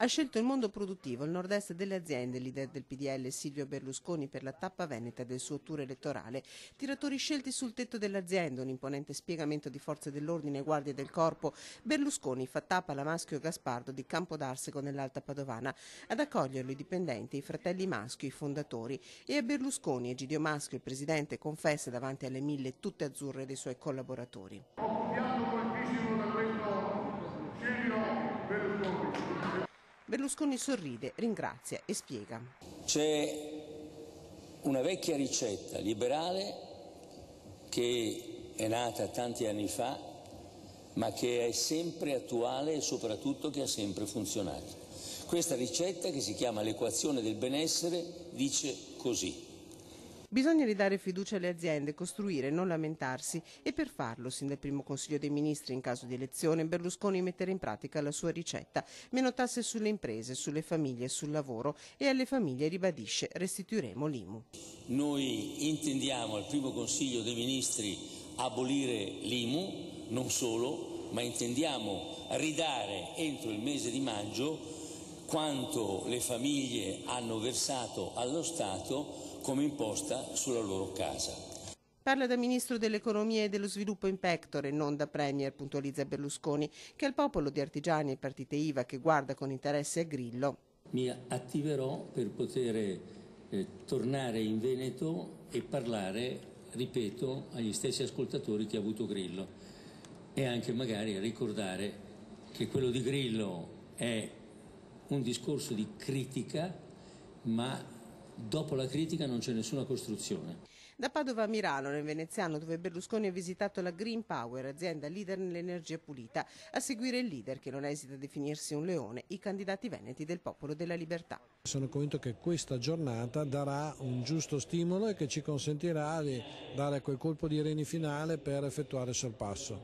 Ha scelto il mondo produttivo, il nord-est delle aziende, il leader del PDL Silvio Berlusconi per la tappa veneta del suo tour elettorale. Tiratori scelti sul tetto dell'azienda, un imponente spiegamento di forze dell'ordine e guardie del corpo. Berlusconi fa tappa alla Maschio Gaspardo di Campodarsego nell'Alta Padovana. Ad accoglierlo i dipendenti, i fratelli Maschio, i fondatori. E a Berlusconi Egidio Maschio, il presidente, confessa davanti alle 1000 tutte azzurre dei suoi collaboratori. Berlusconi sorride, ringrazia e spiega. C'è una vecchia ricetta liberale che è nata tanti anni fa, ma che è sempre attuale e soprattutto che ha sempre funzionato. Questa ricetta, che si chiama l'equazione del benessere, dice così. Bisogna ridare fiducia alle aziende, costruire, non lamentarsi, e per farlo, sin dal primo Consiglio dei Ministri in caso di elezione, Berlusconi metterà in pratica la sua ricetta: meno tasse sulle imprese, sulle famiglie e sul lavoro, e alle famiglie ribadisce: restituiremo l'IMU. Noi intendiamo al primo Consiglio dei Ministri abolire l'IMU, non solo, ma intendiamo ridare entro il mese di maggio quanto le famiglie hanno versato allo Stato come imposta sulla loro casa. Parla da Ministro dell'Economia e dello Sviluppo in pectore, non da Premier, puntualizza Berlusconi, che al popolo di artigiani e partite IVA che guarda con interesse a Grillo. Mi attiverò per poter tornare in Veneto e parlare, ripeto, agli stessi ascoltatori che ha avuto Grillo, e anche magari ricordare che quello di Grillo è un discorso di critica, ma dopo la critica non c'è nessuna costruzione. Da Padova a Milano, nel veneziano, dove Berlusconi ha visitato la Green Power, azienda leader nell'energia pulita. A seguire il leader, che non esita a definirsi un leone, i candidati veneti del Popolo della Libertà. Sono convinto che questa giornata darà un giusto stimolo e che ci consentirà di dare quel colpo di reni finale per effettuare il sorpasso.